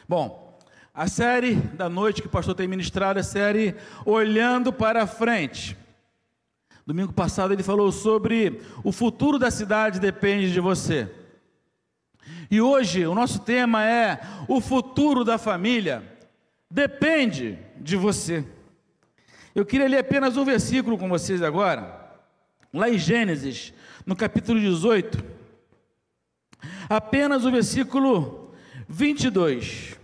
Bom, a série da noite que o pastor tem ministrado é a série Olhando para Frente. Domingo passado ele falou sobre o futuro da cidade depende de você. E hoje o nosso tema é o futuro da família depende de você. Eu queria ler apenas um versículo com vocês agora, lá em Gênesis, no capítulo 18, apenas o versículo 22.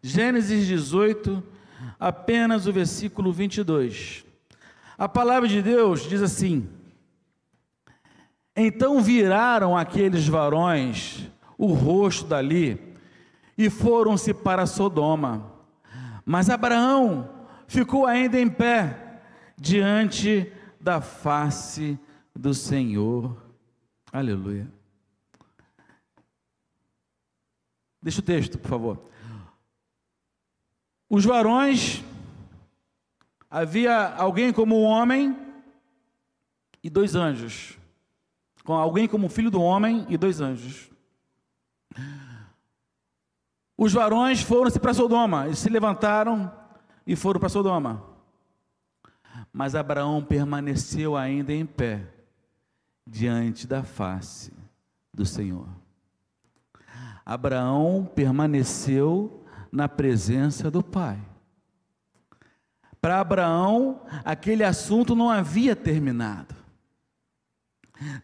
Gênesis 18, apenas o versículo 22. A palavra de Deus diz assim: então viraram aqueles varões o rosto dali e foram-se para Sodoma, mas Abraão ficou ainda em pé diante da face do Senhor. Aleluia. Deixa o texto, por favor. Os varões, havia alguém como um homem e dois anjos, com alguém como filho do homem e dois anjos. Os varões foram-se para Sodoma, eles se levantaram e foram para Sodoma, mas Abraão permaneceu ainda em pé diante da face do Senhor. Abraão permaneceu na presença do Pai. Para Abraão, aquele assunto não havia terminado.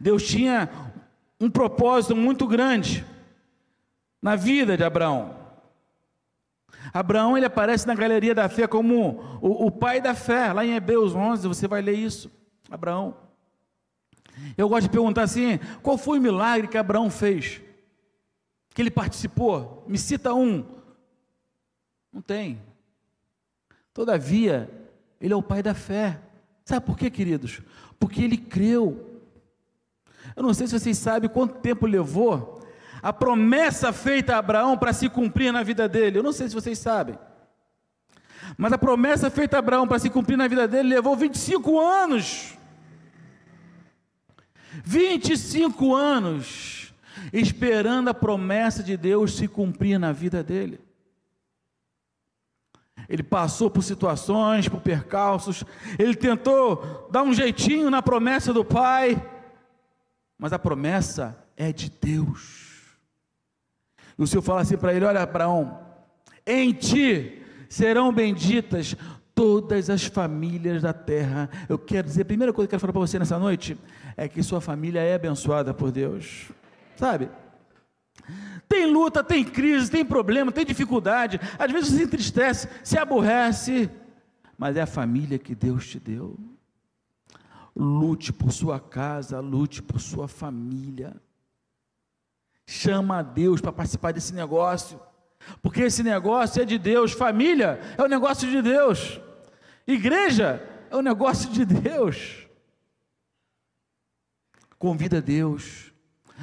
Deus tinha um propósito muito grande na vida de Abraão. Abraão, ele aparece na galeria da fé como o pai da fé, lá em Hebreus 11, você vai ler isso, Abraão. Eu gosto de perguntar assim, qual foi o milagre que Abraão fez? Que ele participou? Me cita um. Não tem. Todavia, ele é o pai da fé. Sabe por quê, queridos? Porque ele creu. Eu não sei se vocês sabem quanto tempo levou a promessa feita a Abraão para se cumprir na vida dele. Eu não sei se vocês sabem. Mas a promessa feita a Abraão para se cumprir na vida dele levou 25 anos. 25 anos esperando a promessa de Deus se cumprir na vida dele. Ele passou por situações, por percalços, ele tentou dar um jeitinho na promessa do Pai, mas a promessa é de Deus. E o Senhor fala assim para ele: olha, Abraão, em ti serão benditas todas as famílias da terra. Eu quero dizer, a primeira coisa que eu quero falar para você nessa noite, é que sua família é abençoada por Deus, sabe? Tem luta, tem crise, tem problema, tem dificuldade, às vezes você se entristece, se aborrece, mas é a família que Deus te deu. Lute por sua casa, lute por sua família, chama a Deus para participar desse negócio, porque esse negócio é de Deus. Família é o negócio de Deus, igreja é o negócio de Deus. Convida Deus,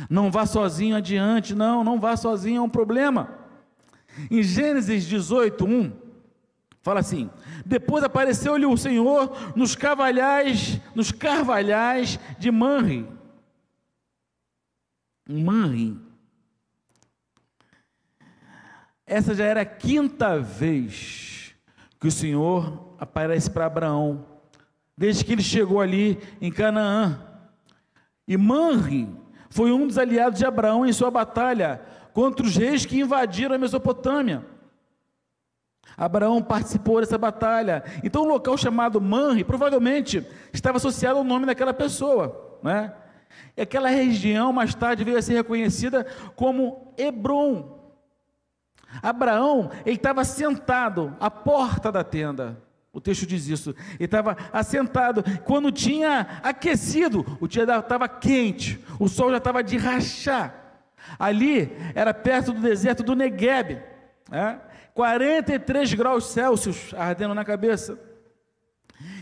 não vá sozinho adiante, não vá sozinho, é um problema. Em Gênesis 18, 1, fala assim: depois apareceu-lhe o Senhor nos carvalhais de Manre. Essa já era a quinta vez que o Senhor aparece para Abraão, desde que ele chegou ali em Canaã. E Manre foi um dos aliados de Abraão em sua batalha contra os reis que invadiram a Mesopotâmia. Abraão participou dessa batalha. Então, um local chamado Manre provavelmente estava associado ao nome daquela pessoa, né? E aquela região mais tarde veio a ser reconhecida como Hebrom. Abraão, ele estava sentado à porta da tenda. O texto diz isso. Ele estava assentado. Quando tinha aquecido, o dia estava quente, o sol já estava de rachar. Ali era perto do deserto do Negueb, 43 graus Celsius ardendo na cabeça.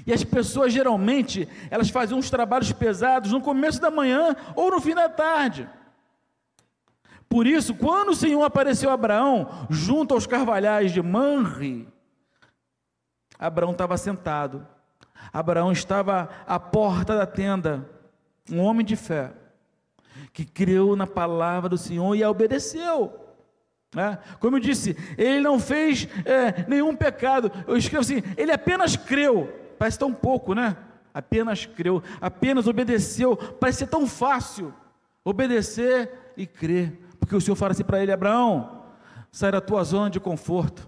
E as pessoas geralmente, elas faziam uns trabalhos pesados no começo da manhã ou no fim da tarde. Por isso, quando o Senhor apareceu a Abraão junto aos carvalhais de Manre, Abraão estava sentado. Abraão estava à porta da tenda, um homem de fé, que creu na palavra do Senhor e a obedeceu. Como eu disse, ele não fez nenhum pecado. Eu escrevo assim, ele apenas creu. Parece tão pouco, né? Apenas creu, apenas obedeceu. Parece ser tão fácil obedecer e crer, porque o Senhor fala assim para ele: Abraão, sai da tua zona de conforto,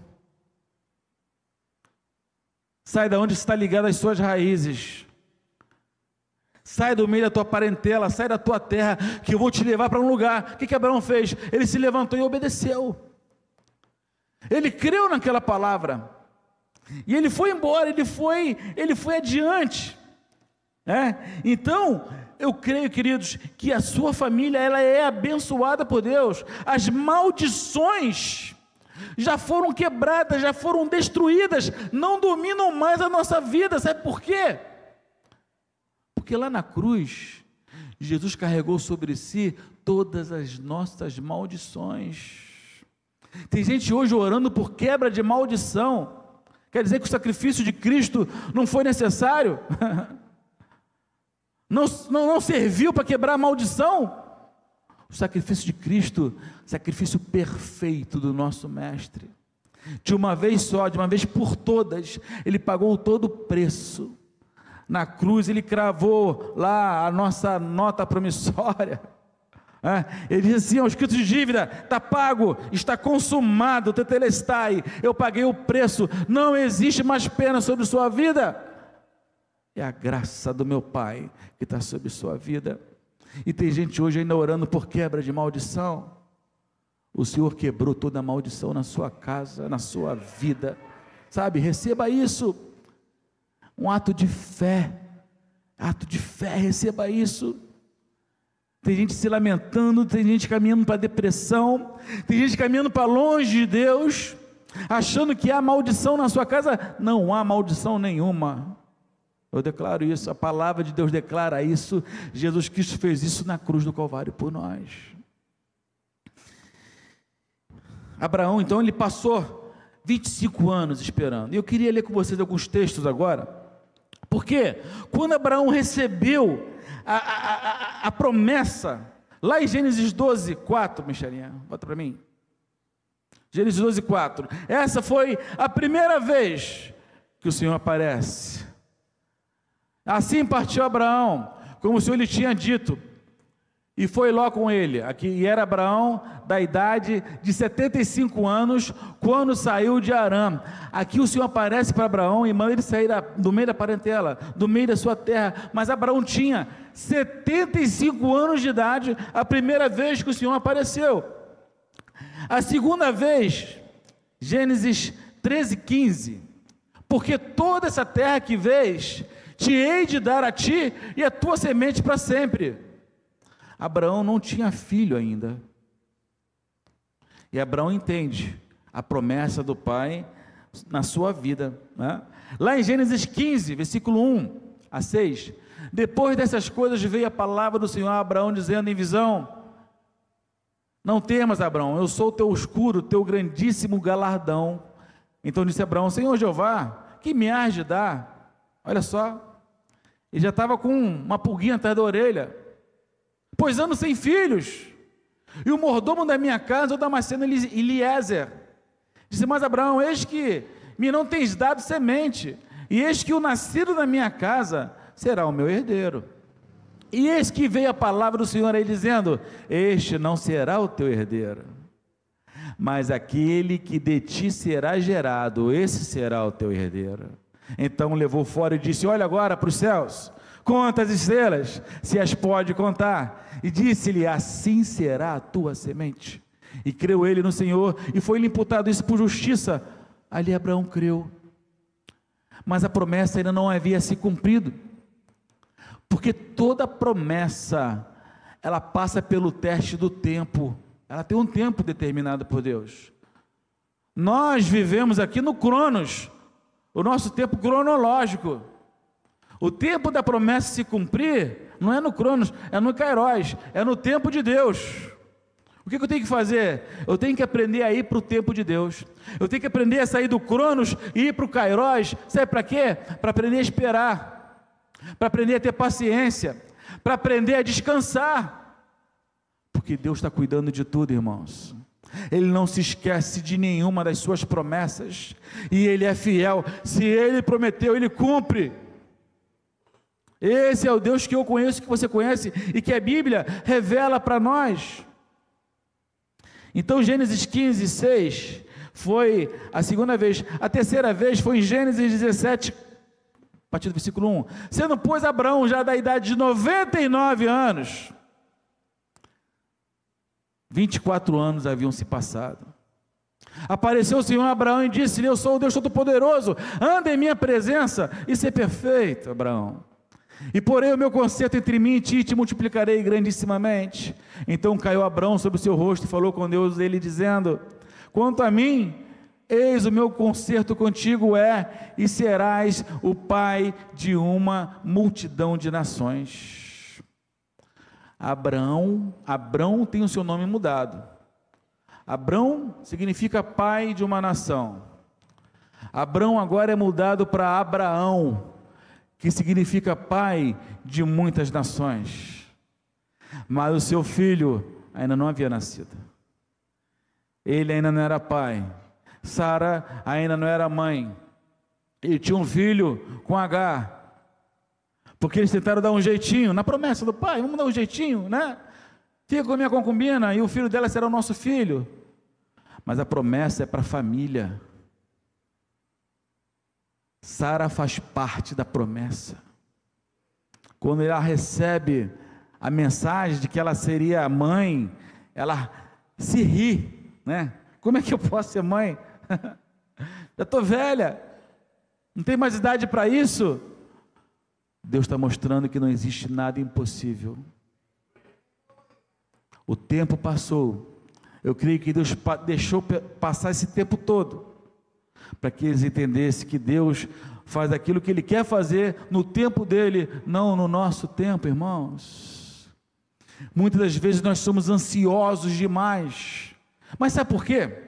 sai da onde está ligado às suas raízes, sai do meio da tua parentela, sai da tua terra, que eu vou te levar para um lugar. O que Abraão fez? Ele se levantou e obedeceu. Ele creu naquela palavra, e ele foi embora, ele foi adiante. Então, eu creio, queridos, que a sua família, ela é abençoada por Deus. As maldições já foram quebradas, já foram destruídas, não dominam mais a nossa vida. Sabe por quê? Porque lá na cruz, Jesus carregou sobre si todas as nossas maldições. Tem gente hoje orando por quebra de maldição. Quer dizer que o sacrifício de Cristo não foi necessário? Não serviu para quebrar a maldição? O sacrifício de Cristo, sacrifício perfeito do nosso Mestre, de uma vez só, de uma vez por todas, Ele pagou todo o preço. Na cruz Ele cravou lá a nossa nota promissória. Ele diz assim: o escrito de dívida está pago, está consumado, tetelestai, eu paguei o preço, não existe mais pena sobre sua vida. É a graça do meu Pai que está sobre sua vida. E tem gente hoje ainda orando por quebra de maldição. O Senhor quebrou toda a maldição na sua casa, na sua vida, sabe? Receba isso, um ato de fé, receba isso. Tem gente se lamentando, tem gente caminhando para a depressão, tem gente caminhando para longe de Deus, achando que há maldição na sua casa. Não há maldição nenhuma. Eu declaro isso, a palavra de Deus declara isso. Jesus Cristo fez isso na cruz do Calvário por nós. Abraão, então, ele passou 25 anos esperando. E eu queria ler com vocês alguns textos agora, porque quando Abraão recebeu a promessa, lá em Gênesis 12, 4, Michelinha, bota para mim, Gênesis 12, 4, essa foi a primeira vez que o Senhor aparece. Assim partiu Abraão, como o Senhor lhe tinha dito, e foi Ló com ele. Aqui, e era Abraão da idade de 75 anos, quando saiu de Arã. Aqui o Senhor aparece para Abraão e manda ele sair do meio da parentela, do meio da sua terra. Mas Abraão tinha 75 anos de idade, a primeira vez que o Senhor apareceu. A segunda vez, Gênesis 13, 15, porque toda essa terra que vês, te hei de dar a ti e a tua semente para sempre. Abraão não tinha filho ainda, e Abraão entende a promessa do Pai na sua vida, né? Lá em Gênesis 15, versículo 1 a 6, depois dessas coisas veio a palavra do Senhor a Abraão, dizendo em visão: não temas, Abraão, eu sou o teu escudo, teu grandíssimo galardão. Então disse Abraão: Senhor Jeová, que me hás de dar? Olha só, ele já estava com uma pulguinha atrás da orelha, pois ando sem filhos, e o mordomo da minha casa, o Damasceno Eliezer, disse: mas Abraão, eis que me não tens dado semente, e eis que o nascido da minha casa será o meu herdeiro. E eis que veio a palavra do Senhor a ele dizendo: este não será o teu herdeiro, mas aquele que de ti será gerado, esse será o teu herdeiro. Então levou fora e disse: olha agora para os céus, conta as estrelas, se as pode contar. E disse-lhe: assim será a tua semente. E creu ele no Senhor, e foi-lhe imputado isso por justiça. Ali Abraão creu, mas a promessa ainda não havia se cumprido, porque toda promessa, ela passa pelo teste do tempo, ela tem um tempo determinado por Deus. Nós vivemos aqui no Cronos, o nosso tempo cronológico. O tempo da promessa se cumprir não é no Cronos, é no Kairos, é no tempo de Deus. O que eu tenho que fazer? Eu tenho que aprender a ir para o tempo de Deus. Eu tenho que aprender a sair do Cronos e ir para o Kairos. Sabe para quê? Para aprender a esperar, para aprender a ter paciência, para aprender a descansar, porque Deus está cuidando de tudo, irmãos. Ele não se esquece de nenhuma das suas promessas, e Ele é fiel. Se Ele prometeu, Ele cumpre. Esse é o Deus que eu conheço, que você conhece, e que a Bíblia revela para nós. Então Gênesis 15, 6, foi a segunda vez. A terceira vez foi em Gênesis 17, a partir do versículo 1. Sendo, pois, Abraão já da idade de 99 anos, 24 anos haviam se passado. Apareceu o Senhor a Abraão e disse-lhe: eu sou o Deus Todo-Poderoso, anda em minha presença e ser perfeito, Abraão. E porém o meu concerto entre mim e ti, e te multiplicarei grandissimamente. Então caiu Abraão sobre o seu rosto e falou com Deus, ele dizendo: quanto a mim, eis o meu concerto contigo é, e serás o pai de uma multidão de nações. Abrão tem o seu nome mudado. Abrão significa pai de uma nação. Abrão agora é mudado para Abraão, que significa pai de muitas nações. Mas o seu filho ainda não havia nascido. Ele ainda não era pai. Sara ainda não era mãe. Ele tinha um filho com Agar, porque eles tentaram dar um jeitinho, na promessa do pai, vamos dar um jeitinho, né? Fica com a minha concubina, e o filho dela será o nosso filho. Mas a promessa é para a família. Sara faz parte da promessa. Quando ela recebe a mensagem de que ela seria mãe, ela se ri, né? Como é que eu posso ser mãe? Já estou velha, não tenho mais idade para isso. Deus está mostrando que não existe nada impossível. O tempo passou. Eu creio que Deus deixou passar esse tempo todo, para que eles entendessem que Deus faz aquilo que Ele quer fazer no tempo dEle, não no nosso tempo, irmãos. Muitas das vezes nós somos ansiosos demais, mas sabe por quê?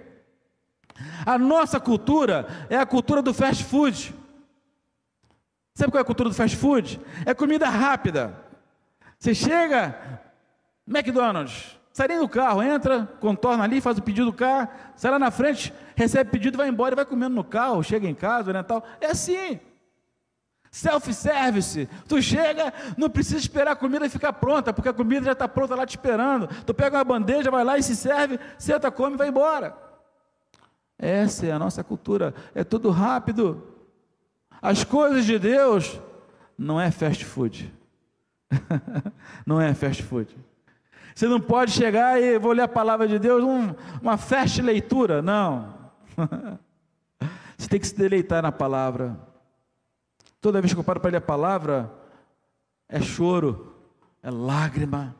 A nossa cultura é a cultura do fast food. Sabe qual é a cultura do fast food? É comida rápida. Você chega, McDonald's, sai nem do carro, entra, contorna ali, faz o pedido do carro, sai lá na frente, recebe o pedido, vai embora e vai comendo no carro, chega em casa, né, tal. É assim. Self-service. Tu chega, não precisa esperar a comida ficar pronta, porque a comida já está pronta lá te esperando. Tu pega uma bandeja, vai lá e se serve, senta, come e vai embora. Essa é a nossa cultura, é tudo rápido. As coisas de Deus não é fast food. Não é fast food. Você não pode chegar e vou ler a palavra de Deus, uma fast leitura, não. Você tem que se deleitar na palavra. Toda vez que eu paro para ler a palavra, é choro, é lágrima.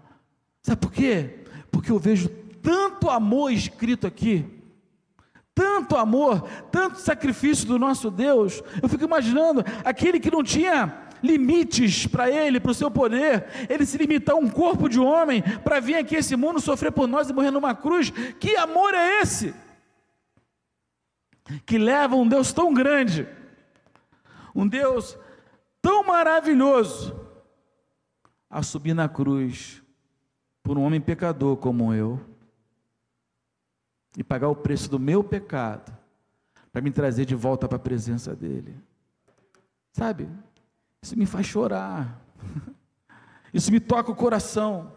Sabe por quê? Porque eu vejo tanto amor escrito aqui, tanto amor, tanto sacrifício do nosso Deus. Eu fico imaginando aquele que não tinha limites para ele, para o seu poder, ele se limitar a um corpo de homem, para vir aqui a esse mundo, sofrer por nós e morrer numa cruz. Que amor é esse? Que leva um Deus tão grande, um Deus tão maravilhoso, a subir na cruz, por um homem pecador como eu, e pagar o preço do meu pecado, para me trazer de volta para a presença dele. Sabe? Isso me faz chorar. Isso me toca o coração.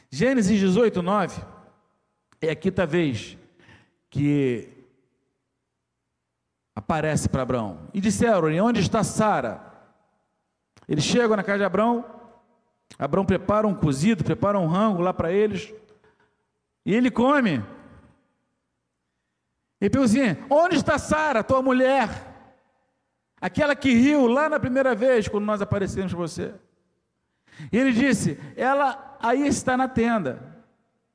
Gênesis 18, 9. É a quinta vez que aparece para Abraão. E disseram: e onde está Sara? Eles chegam na casa de Abraão. Abraão prepara um cozido, prepara um rango lá para eles. E ele come. E pergunta assim: onde está Sara, tua mulher? Aquela que riu lá na primeira vez, quando nós aparecemos para você. E ele disse: ela aí está na tenda.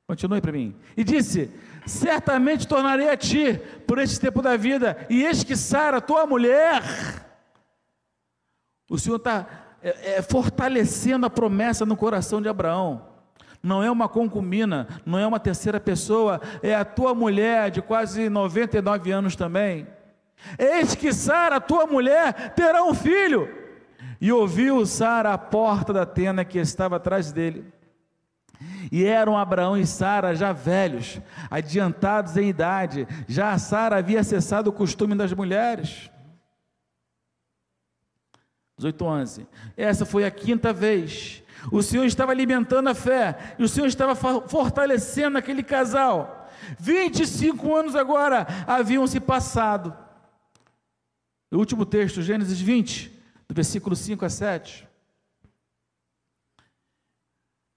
Continue para mim. E disse: certamente tornarei a ti por este tempo da vida, e eis que Sara, tua mulher. O Senhor está fortalecendo a promessa no coração de Abraão. Não é uma concubina, não é uma terceira pessoa, é a tua mulher de quase 99 anos também. Eis que Sara, tua mulher, terá um filho, E ouviu Sara à porta da tenda que estava atrás dele. E eram Abraão e Sara já velhos, adiantados em idade. Já Sara havia cessado o costume das mulheres. 18:11. Essa foi a 5ª vez. O Senhor estava alimentando a fé, e o Senhor estava fortalecendo aquele casal. 25 anos agora haviam se passado. O último texto, Gênesis 20, do versículo 5 a 7.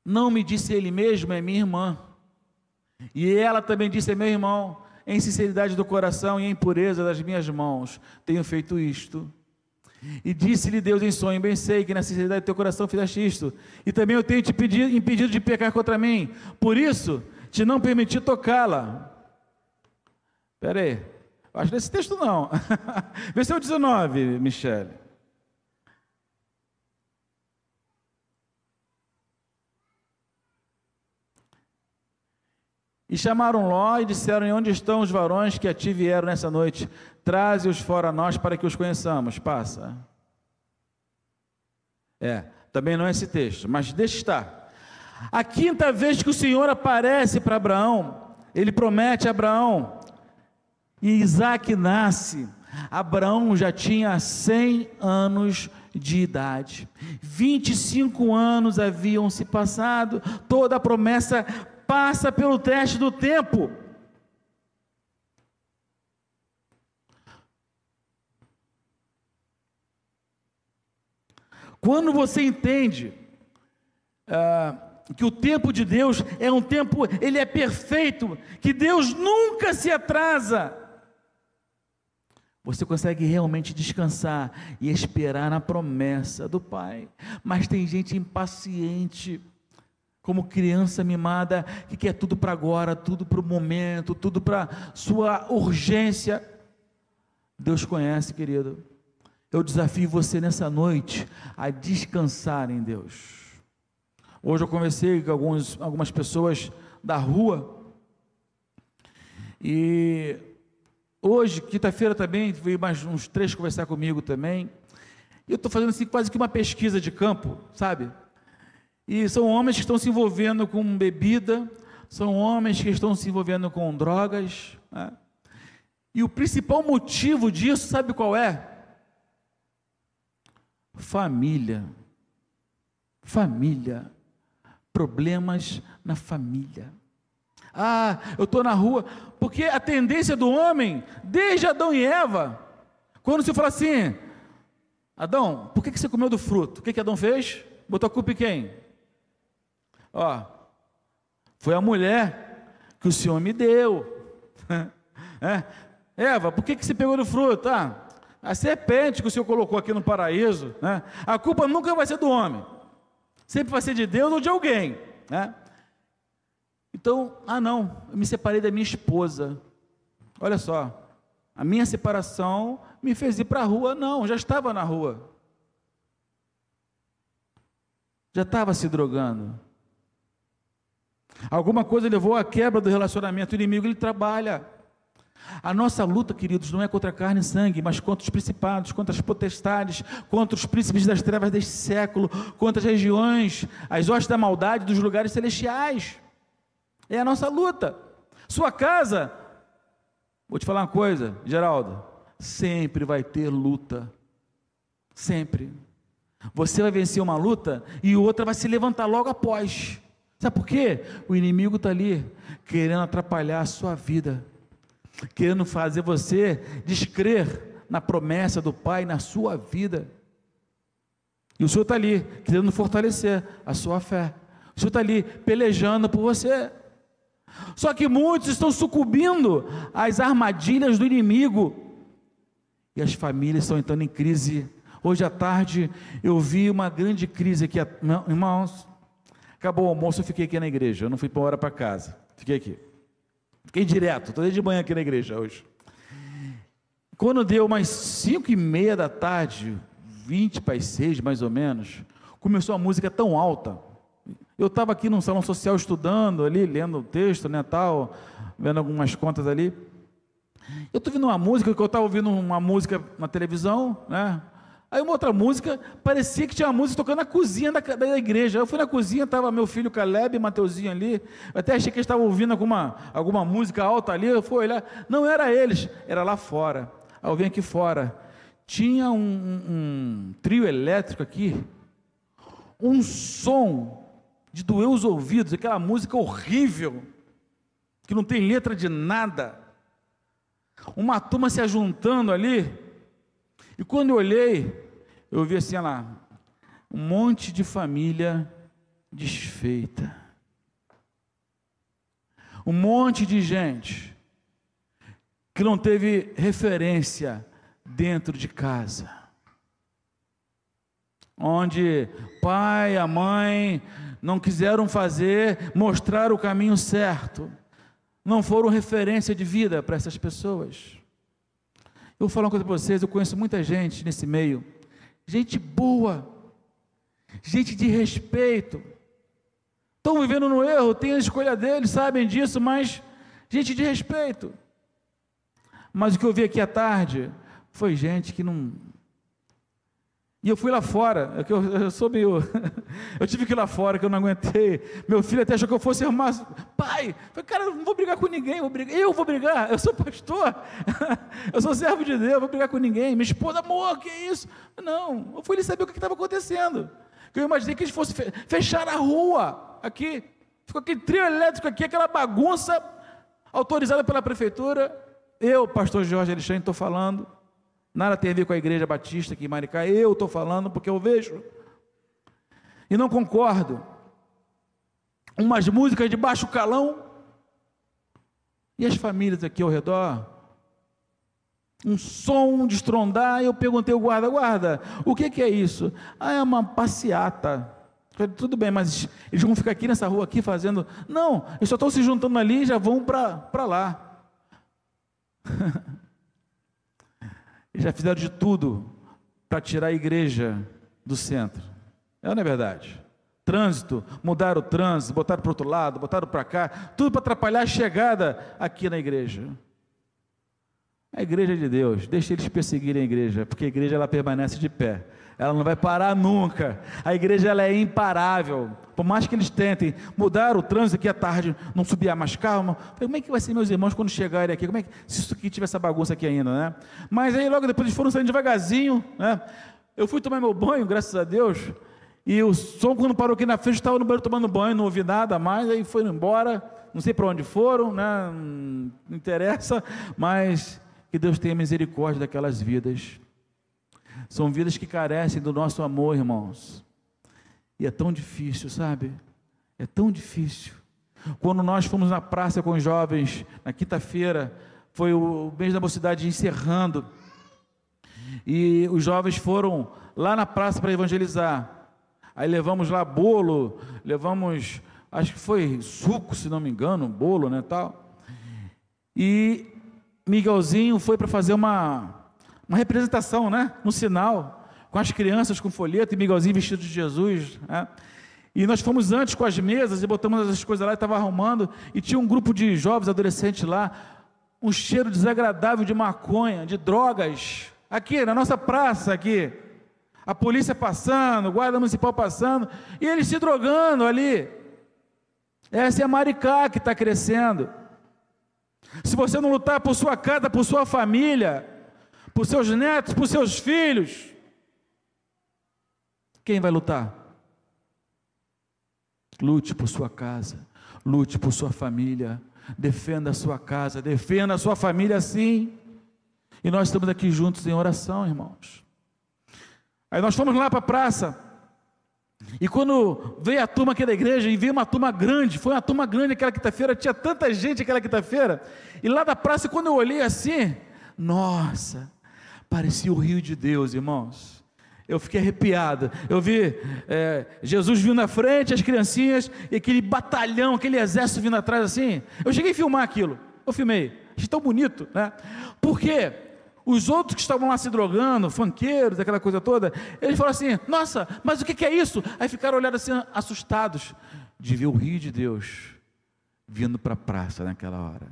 Não me disse ele mesmo, é minha irmã. E ela também disse, é meu irmão, em sinceridade do coração e em pureza das minhas mãos, tenho feito isto. E disse-lhe Deus em sonho, bem sei que na sinceridade do teu coração fizeste isto, e também eu tenho te impedido de pecar contra mim, por isso te não permiti tocá-la. Espera aí, acho nesse texto não. Versículo 19, Michele. E chamaram Ló e disseram, e onde estão os varões que a ti vieram nessa noite? Traze-os fora a nós para que os conheçamos. Passa. Também não é esse texto, mas deixa estar. A 5ª vez que o Senhor aparece para Abraão, ele promete a Abraão, e Isaac nasce. Abraão já tinha 100 anos de idade. 25 anos haviam se passado, toda a promessa passa pelo teste do tempo. Quando você entende que o tempo de Deus é um tempo, ele é perfeito, que Deus nunca se atrasa, você consegue realmente descansar e esperar na promessa do Pai. Mas tem gente impaciente, como criança mimada, que quer tudo para agora, tudo para o momento, tudo para sua urgência. Deus conhece, querido. Eu desafio você nessa noite a descansar em Deus. Hoje eu conversei com algumas pessoas da rua, e hoje, quinta-feira também, veio mais uns 3 conversar comigo também. E eu estou fazendo assim, quase que uma pesquisa de campo, sabe? E são homens que estão se envolvendo com bebida, são homens que estão se envolvendo com drogas, né? E o principal motivo disso, sabe qual é? Família. Problemas na família. Eu estou na rua, porque a tendência do homem, desde Adão e Eva, quando se fala assim, Adão, por que você comeu do fruto? O que Adão fez? Botou a culpa em quem? Foi a mulher que o Senhor me deu. Eva, por que você pegou do fruto? A serpente que o Senhor colocou aqui no paraíso, né? A culpa nunca vai ser do homem, sempre vai ser de Deus ou de alguém, né? Então, não, eu me separei da minha esposa. Olha só, a minha separação me fez ir para a rua. Não, já estava na rua, já estava se drogando. Alguma coisa levou à quebra do relacionamento. O inimigo, ele trabalha. A nossa luta, queridos, não é contra carne e sangue, mas contra os principados, contra as potestades, contra os príncipes das trevas deste século, contra as regiões, as hostes da maldade dos lugares celestiais. É a nossa luta. Sua casa, vou te falar uma coisa, Geraldo, sempre vai ter luta. Sempre. Você vai vencer uma luta e outra vai se levantar logo após. Sabe por quê? O inimigo está ali, querendo atrapalhar a sua vida, querendo fazer você descrer na promessa do Pai na sua vida. E o Senhor está ali, querendo fortalecer a sua fé. O Senhor está ali, pelejando por você. Só que muitos estão sucumbindo às armadilhas do inimigo, e as famílias estão entrando em crise. Hoje à tarde, eu vi uma grande crise aqui, irmãos. Acabou o almoço, eu fiquei aqui na igreja, eu não fui embora para casa, fiquei aqui. Fiquei direto, estou desde de manhã aqui na igreja hoje. Quando deu umas 5:30 da tarde, 20 para as 6 mais ou menos, começou a música tão alta. Eu estava aqui num salão social estudando ali, lendo o texto, né, tal, vendo algumas contas ali. Eu estou ouvindo uma música, que eu estava ouvindo uma música na televisão, né, Aí uma outra música, parecia que tinha uma música tocando na cozinha da igreja. Eu fui na cozinha, estava meu filho Caleb e Mateuzinho ali, eu até achei que eles estavam ouvindo alguma música alta ali, eu fui olhar, não era eles, era lá fora. Aí eu vim aqui fora, tinha um trio elétrico aqui, um som de doer os ouvidos, aquela música horrível, que não tem letra de nada, uma turma se ajuntando ali, e quando eu olhei, eu vi assim, olha lá, um monte de família desfeita, um monte de gente que não teve referência dentro de casa, onde pai, a mãe não quiseram mostrar o caminho certo, não foram referência de vida para essas pessoas. Eu vou falar uma coisa para vocês, eu conheço muita gente nesse meio, gente boa, gente de respeito, estão vivendo no erro, tem a escolha deles, sabem disso, mas gente de respeito. Mas o que eu vi aqui à tarde foi gente que não... E eu fui lá fora, eu sou meio... eu tive que ir lá fora, que eu não aguentei. Meu filho até achou que eu fosse arrumar... Pai, eu falei, cara, eu não vou brigar com ninguém, eu vou brigar, eu sou pastor, eu sou servo de Deus, eu vou brigar com ninguém. Minha esposa, amor, que é isso? Não, eu fui ali saber o que estava acontecendo. Eu imaginei que eles fossem fechar a rua, aqui, ficou aquele trio elétrico aqui, aquela bagunça, autorizada pela prefeitura. Eu, pastor Jorge Alexandre, estou falando... Nada tem a ver com a igreja batista aqui em Maricá, eu estou falando porque eu vejo, e não concordo, umas músicas de baixo calão, e as famílias aqui ao redor, um som de estrondar, e eu perguntei ao guarda, o que é isso? Ah, é uma passeata. Tudo bem, mas eles vão ficar aqui nessa rua aqui fazendo, não, eles só estão se juntando ali e já vão para lá. Já fizeram de tudo para tirar a igreja do centro. Não é verdade? Trânsito, mudaram o trânsito, botaram para o outro lado, botaram para cá, tudo para atrapalhar a chegada aqui na igreja. A igreja é de Deus, deixa eles perseguirem a igreja, porque a igreja ela permanece de pé, ela não vai parar nunca. A igreja ela é imparável, por mais que eles tentem mudar o trânsito aqui à tarde, não subir mais calma. Como é que vai ser, meus irmãos, quando chegarem aqui? Como é que, se isso aqui tiver essa bagunça aqui ainda, né? Mas aí logo depois eles foram saindo devagarzinho, né? Eu fui tomar meu banho, graças a Deus, e o som quando parou aqui na frente, estava no banheiro tomando banho, não ouvi nada mais, aí foram embora, não sei para onde foram, né? Não interessa, mas que Deus tenha misericórdia daquelas vidas. São vidas que carecem do nosso amor, irmãos. E é tão difícil, sabe? É tão difícil. Quando nós fomos na praça com os jovens, na quinta-feira, foi o mês da mocidade encerrando, e os jovens foram lá na praça para evangelizar. Aí levamos lá bolo, levamos, acho que foi suco, se não me engano, bolo, né, tal. E Miguelzinho foi para fazer uma representação, né, no sinal, com as crianças com folheto, e Miguelzinho vestido de Jesus, né? E nós fomos antes com as mesas, e botamos as coisas lá, e estava arrumando, e tinha um grupo de jovens, adolescentes lá, um cheiro desagradável de maconha, de drogas, aqui na nossa praça, aqui, a polícia passando, o guarda municipal passando, e eles se drogando ali. Essa é a Maricá que está crescendo. Se você não lutar por sua casa, por sua família, por seus netos, por seus filhos, quem vai lutar? Lute por sua casa, lute por sua família, defenda a sua casa, defenda a sua família, sim. E nós estamos aqui juntos em oração, irmãos. Aí nós fomos lá para a praça, e quando veio a turma aqui da igreja, e veio uma turma grande, foi uma turma grande aquela quinta-feira, tinha tanta gente aquela quinta-feira, e lá da praça, quando eu olhei assim, nossa, parecia o rio de Deus, irmãos. Eu fiquei arrepiado. Eu vi Jesus vindo na frente, as criancinhas, e aquele batalhão, aquele exército vindo atrás assim. Eu cheguei a filmar aquilo, eu filmei, achei tão bonito, né? Porque os outros que estavam lá se drogando, funkeiros, aquela coisa toda, eles falaram assim, nossa, mas o que é isso? Aí ficaram olhando assim, assustados, de ver o rio de Deus vindo para a praça naquela hora.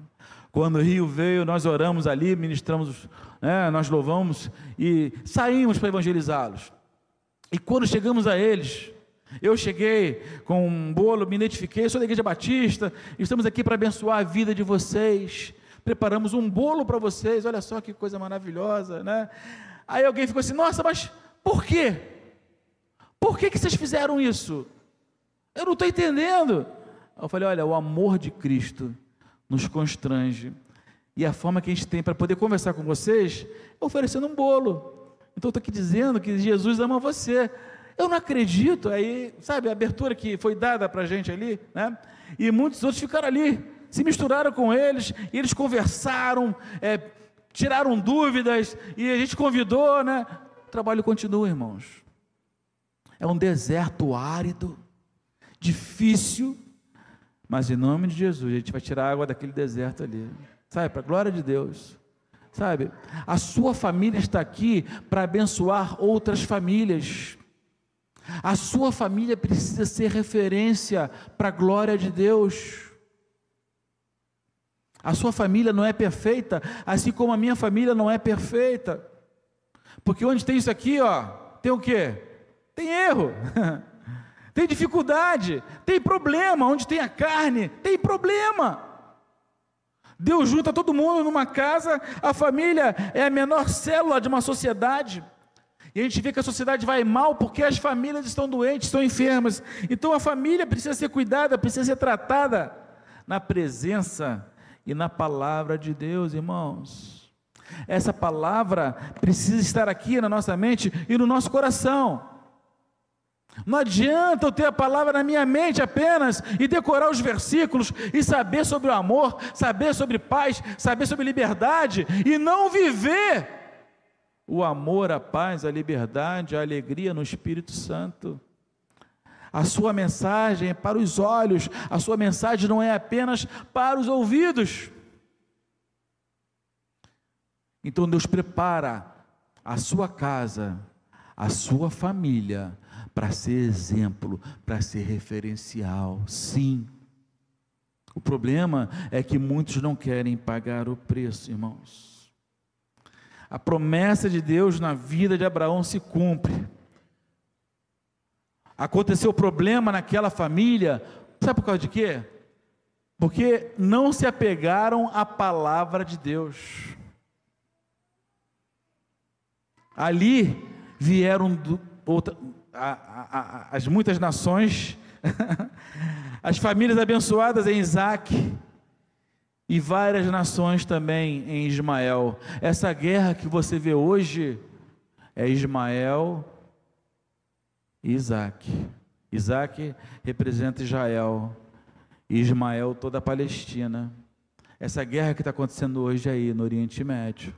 Quando o rio veio, nós oramos ali, ministramos, nós louvamos e saímos para evangelizá-los. E quando chegamos a eles, eu cheguei com um bolo, me identifiquei, sou da Igreja Batista, estamos aqui para abençoar a vida de vocês, preparamos um bolo para vocês, olha só que coisa maravilhosa, né? Aí alguém ficou assim, nossa, mas por quê? Por que vocês fizeram isso? Eu não estou entendendo. Eu falei, olha, o amor de Cristo nos constrange, e a forma que a gente tem para poder conversar com vocês, é oferecendo um bolo. Então eu estou aqui dizendo que Jesus ama você. Eu não acredito. Aí, sabe, a abertura que foi dada para a gente ali, né? E muitos outros ficaram ali, se misturaram com eles, e eles conversaram, tiraram dúvidas, e a gente convidou, né? O trabalho continua, irmãos. É um deserto árido, difícil, mas em nome de Jesus, a gente vai tirar a água daquele deserto ali, sabe, para a glória de Deus, sabe, a sua família está aqui para abençoar outras famílias, a sua família precisa ser referência para a glória de Deus. A sua família não é perfeita, assim como a minha família não é perfeita, porque onde tem isso aqui, tem o quê? Tem erro, tem dificuldade, tem problema. Onde tem a carne, tem problema. Deus junta todo mundo numa casa, a família é a menor célula de uma sociedade, e a gente vê que a sociedade vai mal porque as famílias estão doentes, estão enfermas. Então a família precisa ser cuidada, precisa ser tratada na presença e na palavra de Deus, irmãos. Essa palavra precisa estar aqui na nossa mente e no nosso coração. Não adianta eu ter a palavra na minha mente apenas e decorar os versículos e saber sobre o amor, saber sobre paz, saber sobre liberdade e não viver o amor, a paz, a liberdade, a alegria no Espírito Santo. A sua mensagem é para os olhos, a sua mensagem não é apenas para os ouvidos. Então Deus prepara a sua casa, a sua família, para ser exemplo, para ser referencial, sim. O problema é que muitos não querem pagar o preço, irmãos. A promessa de Deus na vida de Abraão se cumpre. Aconteceu problema naquela família, sabe por causa de quê? Porque não se apegaram à palavra de Deus. Ali vieram as muitas nações, as famílias abençoadas em Isaac, e várias nações também em Ismael. Essa guerra que você vê hoje é Ismael e Isaac. Isaac representa Israel, e Ismael toda a Palestina. Essa guerra que está acontecendo hoje aí no Oriente Médio.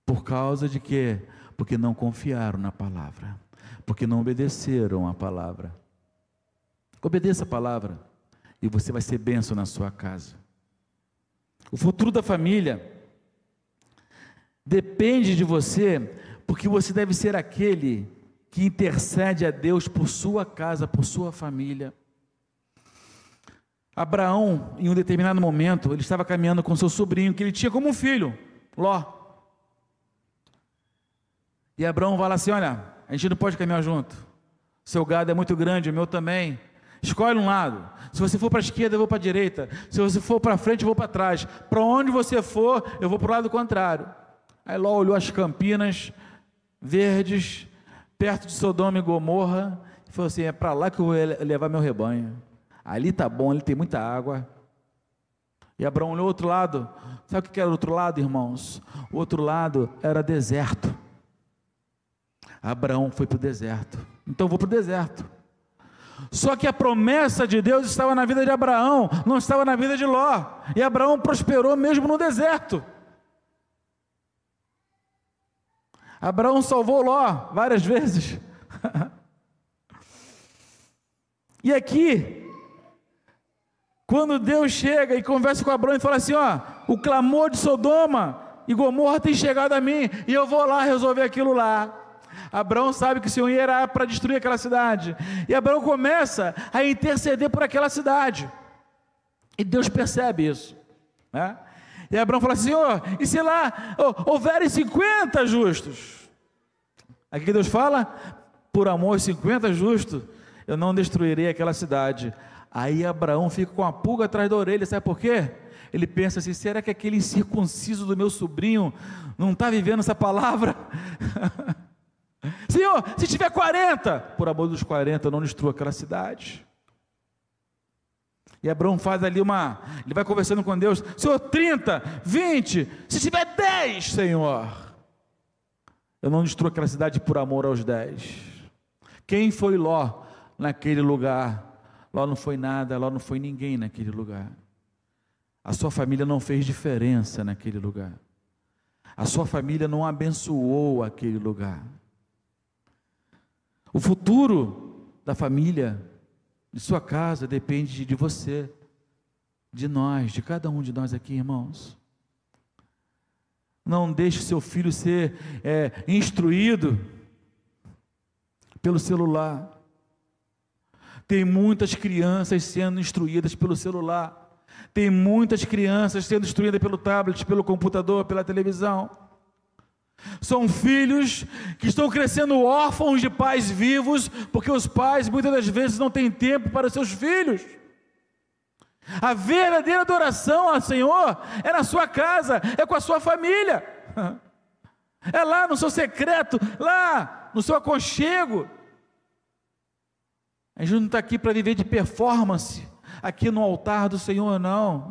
Por causa de quê? Porque não confiaram na palavra, porque não obedeceram a palavra. Obedeça a palavra, e você vai ser bênção na sua casa. O futuro da família depende de você, porque você deve ser aquele que intercede a Deus por sua casa, por sua família. Abraão, em um determinado momento, ele estava caminhando com seu sobrinho, que ele tinha como um filho, Ló. E Abraão fala assim, olha, a gente não pode caminhar junto, seu gado é muito grande, o meu também, escolhe um lado, se você for para a esquerda eu vou para a direita, se você for para frente eu vou para trás, para onde você for eu vou para o lado contrário. Aí Ló olhou as campinas verdes, perto de Sodoma e Gomorra, e falou assim, é para lá que eu vou levar meu rebanho, ali está bom, ali tem muita água. E Abraão olhou o outro lado, sabe o que era o outro lado, irmãos? O outro lado era deserto. Abraão foi para o deserto, então eu vou para o deserto. Só que a promessa de Deus estava na vida de Abraão, não estava na vida de Ló, e Abraão prosperou mesmo no deserto. Abraão salvou Ló várias vezes. E aqui, quando Deus chega e conversa com Abraão e fala assim, o clamor de Sodoma e Gomorra tem chegado a mim, e eu vou lá resolver aquilo lá. Abraão sabe que o Senhor irá para destruir aquela cidade, e Abraão começa a interceder por aquela cidade, e Deus percebe isso, né? E Abraão fala assim: Senhor, e se lá houverem 50 justos? Aqui que Deus fala: por amor aos 50 justos, eu não destruirei aquela cidade. Aí Abraão fica com a pulga atrás da orelha, sabe por quê? Ele pensa assim: será que aquele incircunciso do meu sobrinho não está vivendo essa palavra? Senhor, se tiver 40, por amor dos 40, eu não destruo aquela cidade. E Abraão faz ali ele vai conversando com Deus: Senhor, 30, 20, se tiver 10, Senhor, eu não destruo aquela cidade por amor aos 10. Quem foi Ló naquele lugar? Ló não foi nada, Ló não foi ninguém naquele lugar. A sua família não fez diferença naquele lugar. A sua família não abençoou aquele lugar. O futuro da família, de sua casa, depende de você, de nós, de cada um de nós aqui, irmãos. Não deixe seu filho ser instruído pelo celular. Tem muitas crianças sendo instruídas pelo celular. Tem muitas crianças sendo instruídas pelo tablet, pelo computador, pela televisão. São filhos que estão crescendo órfãos de pais vivos, porque os pais muitas das vezes não têm tempo para os seus filhos. A verdadeira adoração ao Senhor é na sua casa, é com a sua família, é lá no seu secreto, lá no seu aconchego. A gente não está aqui para viver de performance aqui no altar do Senhor, não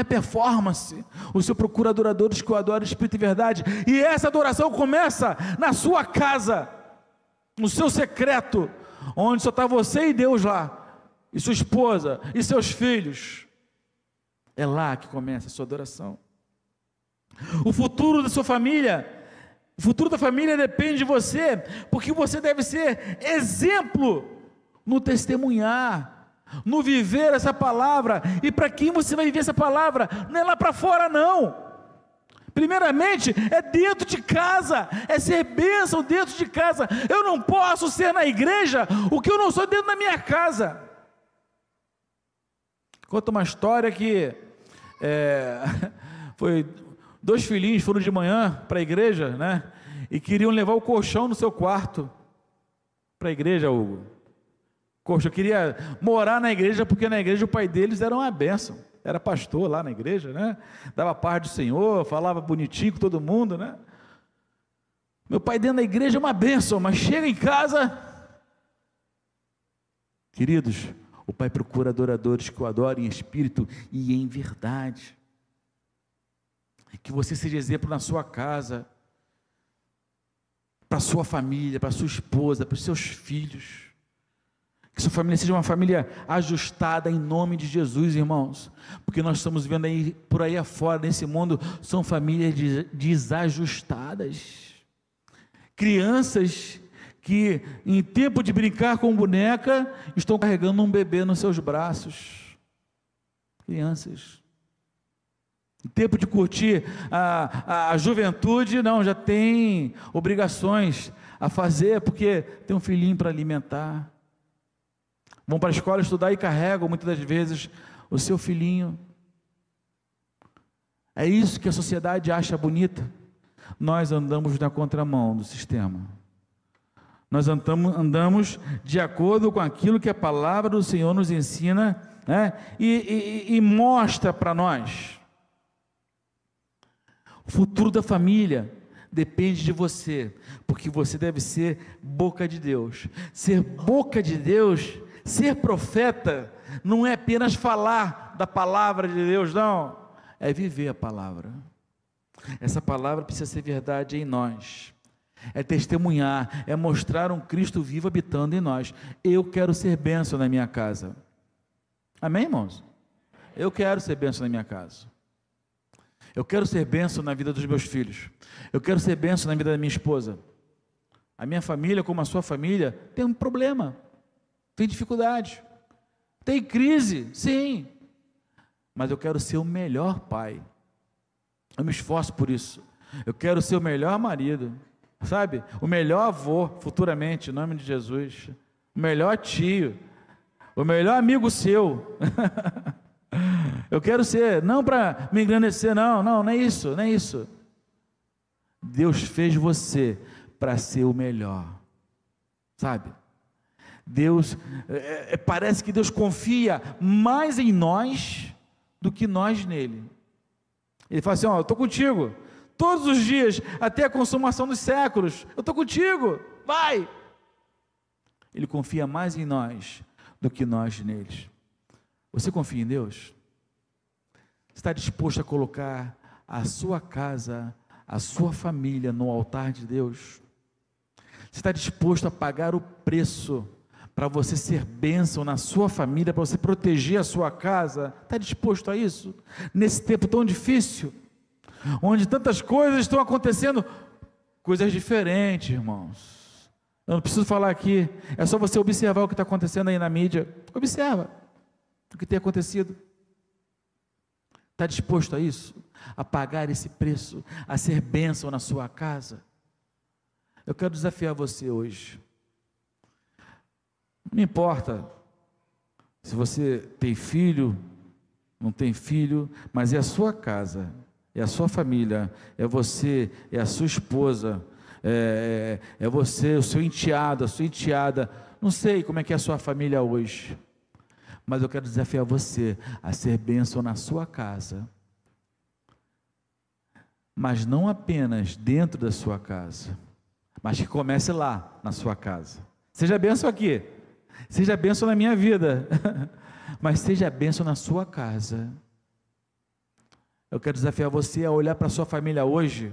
é performance. O Senhor procura adoradores que o adorem em espírito e verdade, e essa adoração começa na sua casa, no seu secreto, onde só está você e Deus lá, e sua esposa, e seus filhos. É lá que começa a sua adoração. O futuro da sua família, o futuro da família depende de você, porque você deve ser exemplo no testemunhar, no viver essa palavra. E para quem você vai viver essa palavra? Não é lá para fora, não. Primeiramente é dentro de casa, é ser bênção dentro de casa. Eu não posso ser na igreja o que eu não sou dentro da minha casa. Conta uma história que foi 2 filhinhos foram de manhã para a igreja, né? E queriam levar o colchão no seu quarto para a igreja, Hugo. Eu queria morar na igreja, porque na igreja o pai deles era uma bênção, era pastor lá na igreja, né? Dava paz do Senhor, falava bonitinho com todo mundo, né? Meu pai dentro da igreja é uma bênção, mas chega em casa, queridos, o pai procura adoradores que o adorem em espírito e em verdade. Que você seja exemplo na sua casa, para a sua família, para a sua esposa, para os seus filhos. Que sua família seja uma família ajustada em nome de Jesus, irmãos. Porque nós estamos vendo aí, por aí afora, nesse mundo, são famílias desajustadas. Crianças que, em tempo de brincar com boneca, estão carregando um bebê nos seus braços. Crianças. Em tempo de curtir a juventude, não, já tem obrigações a fazer, porque tem um filhinho para alimentar. Vão para a escola estudar e carregam muitas das vezes o seu filhinho. É isso que a sociedade acha bonita. Nós andamos na contramão do sistema. Nós andamos de acordo com aquilo que a palavra do Senhor nos ensina, né? e mostra para nós. O futuro da família depende de você, porque você deve ser boca de Deus. Ser boca de Deus, ser profeta, não é apenas falar da palavra de Deus, não, é viver a palavra. Essa palavra precisa ser verdade em nós, é testemunhar, é mostrar um Cristo vivo habitando em nós. Eu quero ser bênção na minha casa, amém, irmãos? Eu quero ser bênção na minha casa. Eu quero ser bênção na vida dos meus filhos. Eu quero ser bênção na vida da minha esposa. A minha família, como a sua família, tem um problema, tem dificuldade, tem crise, sim. Mas eu quero ser o melhor pai. Eu me esforço por isso. Eu quero ser o melhor marido, sabe? O melhor avô, futuramente, em nome de Jesus. O melhor tio. O melhor amigo seu. Eu quero ser, não para me engrandecer, não é isso, não é isso. Deus fez você para ser o melhor, sabe? Deus, parece que Deus confia mais em nós do que nós nele. Ele fala assim, eu estou contigo, todos os dias, até a consumação dos séculos, eu estou contigo, vai! Ele confia mais em nós do que nós neles. Você confia em Deus? Está disposto a colocar a sua casa, a sua família no altar de Deus? Você está disposto a pagar o preço para você ser bênção na sua família, para você proteger a sua casa? Está disposto a isso? Nesse tempo tão difícil, onde tantas coisas estão acontecendo, coisas diferentes, irmãos. Eu não preciso falar aqui, é só você observar o que está acontecendo aí na mídia. Observa o que tem acontecido. Está disposto a isso? A pagar esse preço, a ser bênção na sua casa? Eu quero desafiar você hoje. Não importa se você tem filho, não tem filho, mas é a sua casa, é a sua família, é você, é a sua esposa, é você, o seu enteado, a sua enteada. Não sei como é que é a sua família hoje, mas eu quero desafiar você a ser bênção na sua casa, mas não apenas dentro da sua casa, mas que comece lá na sua casa. Seja bênção aqui, seja bênção na minha vida, mas seja bênção na sua casa. Eu quero desafiar você a olhar para a sua família hoje,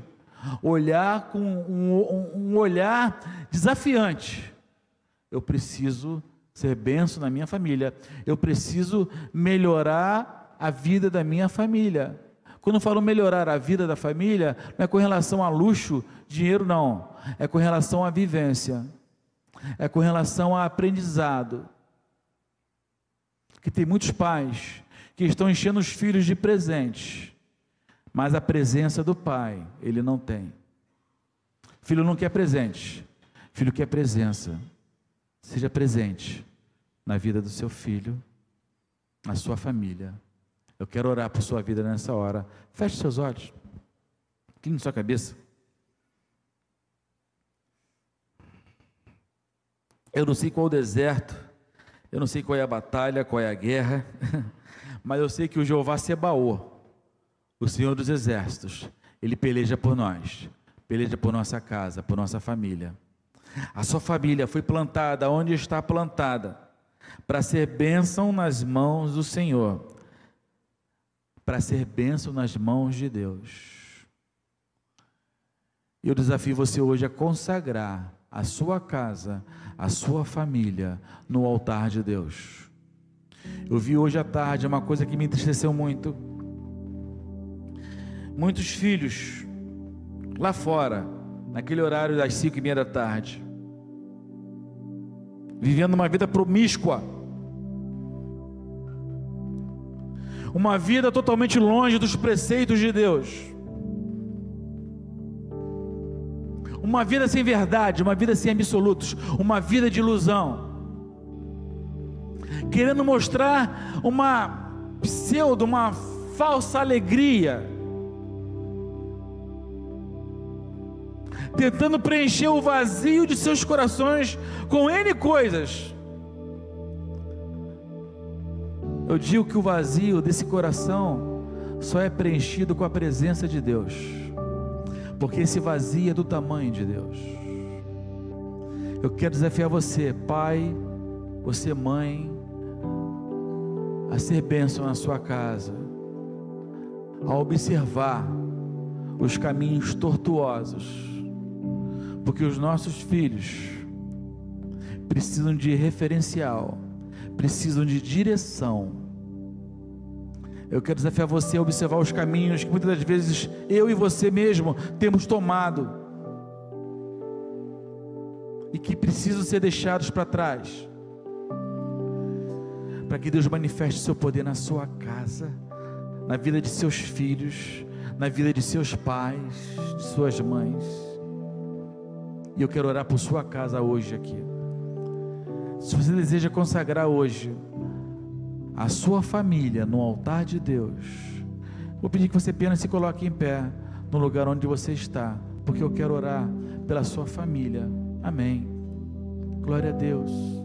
olhar com um olhar desafiante. Eu preciso ser bênção na minha família, eu preciso melhorar a vida da minha família. Quando eu falo melhorar a vida da família, não é com relação a luxo, dinheiro não, é com relação à vivência, é com relação a aprendizado. Que tem muitos pais que estão enchendo os filhos de presentes, mas a presença do pai, ele não tem. Filho não quer presente, filho quer presença. Seja presente na vida do seu filho, na sua família. Eu quero orar por sua vida nessa hora. Feche seus olhos, incline sua cabeça. Eu não sei qual é o deserto, eu não sei qual é a batalha, qual é a guerra, mas eu sei que o Jeová Sebaô, o Senhor dos Exércitos, Ele peleja por nós, peleja por nossa casa, por nossa família. A sua família foi plantada onde está plantada, para ser bênção nas mãos do Senhor, para ser bênção nas mãos de Deus. Eu desafio você hoje a consagrar a sua casa, a sua família no altar de Deus. Eu vi hoje à tarde uma coisa que me entristeceu muito. Muitos filhos lá fora, naquele horário das 5:30 da tarde, vivendo uma vida promíscua, uma vida totalmente longe dos preceitos de Deus, uma vida sem verdade, uma vida sem absolutos, uma vida de ilusão, querendo mostrar uma falsa alegria, tentando preencher o vazio de seus corações com N coisas. Eu digo que o vazio desse coração só é preenchido com a presença de Deus, porque esse vazio é do tamanho de Deus. Eu quero desafiar você, pai, você mãe, a ser bênção na sua casa, a observar os caminhos tortuosos, porque os nossos filhos precisam de referencial, precisam de direção. Eu quero desafiar você a observar os caminhos que muitas das vezes eu e você mesmo temos tomado e que precisam ser deixados para trás, para que Deus manifeste o seu poder na sua casa, na vida de seus filhos, na vida de seus pais, de suas mães. E eu quero orar por sua casa hoje aqui. Se você deseja consagrar hoje a sua família no altar de Deus, vou pedir que você apenas se coloque em pé no lugar onde você está, porque eu quero orar pela sua família. Amém. Glória a Deus.